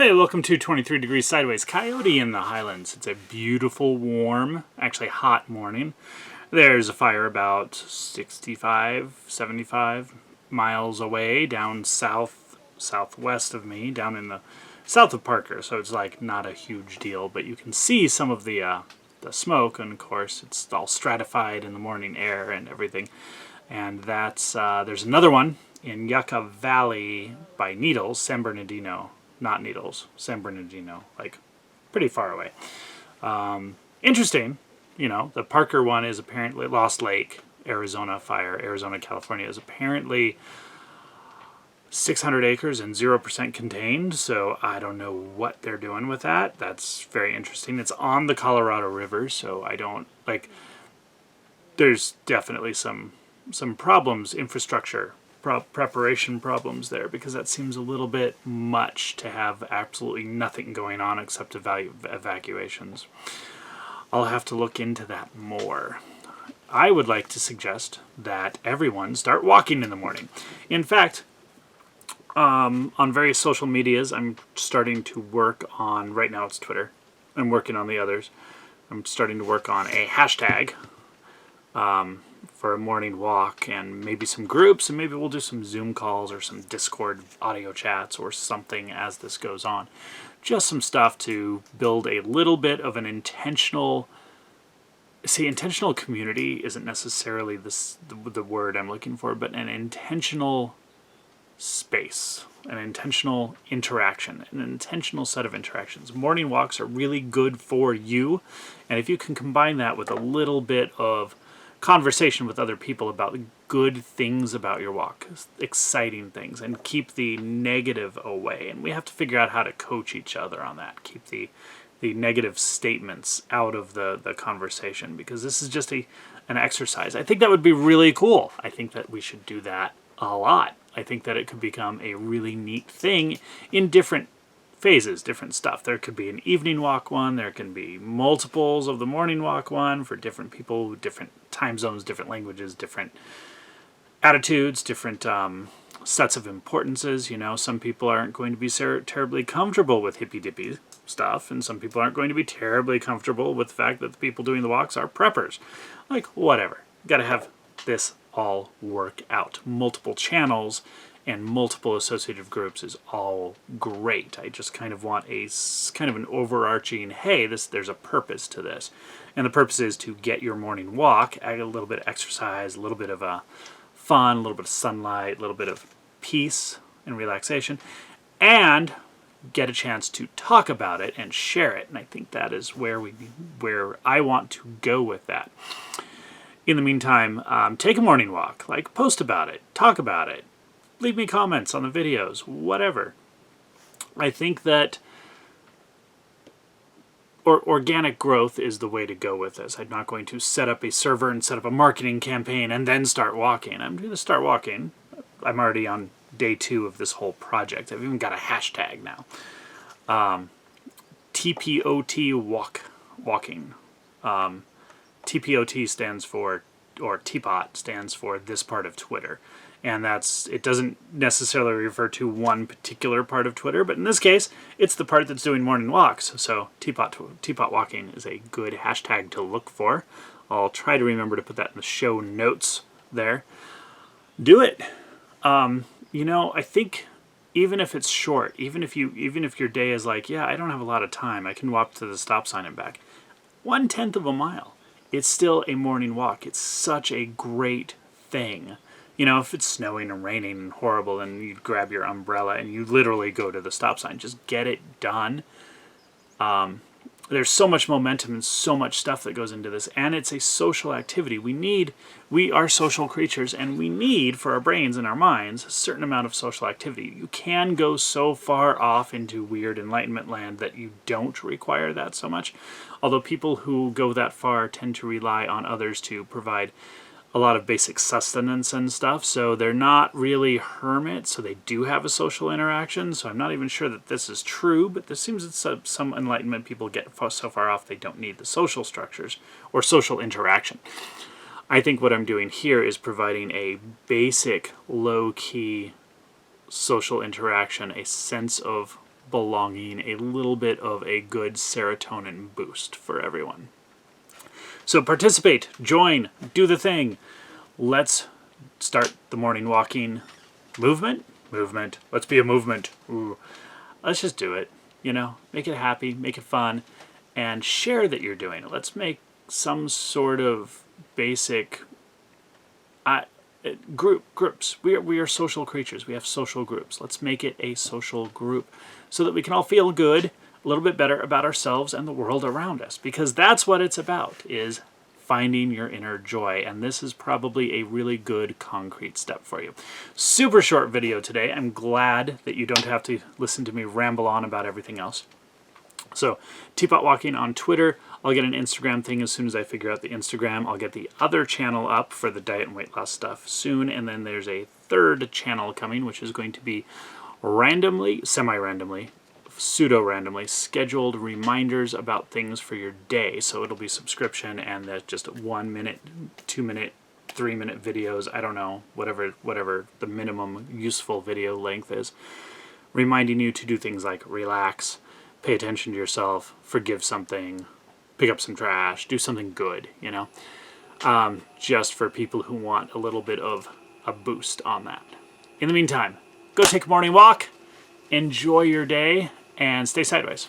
Hey, welcome to 23 Degrees Sideways Coyote in the Highlands. It's a beautiful, warm, actually hot morning. There's a fire about 65, 75 miles away down southwest of me, down in the south of Parker. So it's like not a huge deal, but you can see some of the smoke, and of course it's all stratified in the morning air and everything. And that's there's another one in Yucca Valley by Needles, San Bernardino. Not Needles, San Bernardino, like pretty far away. Interesting, you know, the Parker one is apparently Lost Lake, Arizona fire, Arizona, California is apparently 600 acres and 0% contained, so I don't know what they're doing with that. That's very interesting. It's on the Colorado River, so I don't, like, there's definitely some problems, infrastructure preparation problems there, because that seems a little bit much to have absolutely nothing going on except evacuations. I'll have to look into that more. I would like to suggest that everyone start walking in the morning. In fact, on various social medias, I'm starting to work on, right now it's Twitter, I'm working on the others. I'm starting to work on a hashtag for a morning walk, and maybe some groups, and maybe we'll do some Zoom calls or some Discord audio chats or something as this goes on. Just some stuff to build a little bit of an intentional... See, intentional community isn't necessarily the word I'm looking for, but an intentional space, an intentional interaction, an intentional set of interactions. Morning walks are really good for you, and if you can combine that with a little bit of conversation with other people about good things about your walk, exciting things, and keep the negative away. And we have to figure out how to coach each other on that. Keep the negative statements out of the conversation, because this is just an exercise. I think that would be really cool. I think that we should do that a lot. I think that it could become a really neat thing in different phases, different stuff. There could be an evening walk one, there can be multiples of the morning walk one for different people, different time zones, different languages, different attitudes, different sets of importances. You know, some people aren't going to be terribly comfortable with hippy-dippy stuff, and some people aren't going to be terribly comfortable with the fact that the people doing the walks are preppers. Like, whatever. Got to have this all work out. Multiple channels and multiple associative groups is all great. I just kind of want a kind of an overarching, hey, there's a purpose to this. And the purpose is to get your morning walk, add a little bit of exercise, a little bit of fun, a little bit of sunlight, a little bit of peace and relaxation, and get a chance to talk about it and share it. And I think that is where I want to go with that. In the meantime, take a morning walk, like post about it, talk about it, leave me comments on the videos, whatever. I think that organic growth is the way to go with this. I'm not going to set up a server and set up a marketing campaign and then start walking. I'm going to start walking. I'm already on day 2 of this whole project. I've even got a hashtag now. TPOT walking. TPOT stands for, or Teapot stands for this part of Twitter. And it doesn't necessarily refer to one particular part of Twitter, but in this case, it's the part that's doing morning walks. So Teapot walking is a good hashtag to look for. I'll try to remember to put that in the show notes there. Do it. You know, I think even if it's short, even if your day is like, yeah, I don't have a lot of time, I can walk to the stop sign and back. 1/10 of a mile. It's still a morning walk. It's such a great thing. You know, if it's snowing and raining and horrible, then you grab your umbrella and you literally go to the stop sign. Just get it done. There's so much momentum and so much stuff that goes into this, and it's a social activity. We are social creatures, and we need, for our brains and our minds, a certain amount of social activity. You can go so far off into weird enlightenment land that you don't require that so much, although people who go that far tend to rely on others to provide a lot of basic sustenance and stuff, so they're not really hermits, so they do have a social interaction. So I'm not even sure that this is true, but there seems that some enlightenment people get so far off they don't need the social structures or social interaction. I think what I'm doing here is providing a basic, low-key social interaction, a sense of belonging, a little bit of a good serotonin boost for everyone. So participate, join, do the thing. Let's start the morning walking movement. Let's be a movement. Ooh. Let's just do it. You know, make it happy, make it fun, and share that you're doing it. Let's make some sort of basic groups. We are social creatures. We have social groups. Let's make it a social group so that we can all feel good, a little bit better about ourselves and the world around us, because that's what it's about, is finding your inner joy. And this is probably a really good concrete step for you. Super short video today. I'm glad that you don't have to listen to me ramble on about everything else. So, Teapot Walking on Twitter. I'll get an Instagram thing as soon as I figure out the Instagram. I'll get the other channel up for the diet and weight loss stuff soon. And then there's a third channel coming, which is going to be randomly, semi-randomly, pseudo-randomly scheduled reminders about things for your day. So it'll be subscription, and that's just 1 minute, 2 minute, 3 minute videos. I don't know, whatever the minimum useful video length is. Reminding you to do things like relax, pay attention to yourself, forgive something, pick up some trash, do something good, you know, just for people who want a little bit of a boost on that. In the meantime, go take a morning walk, enjoy your day, and stay sideways.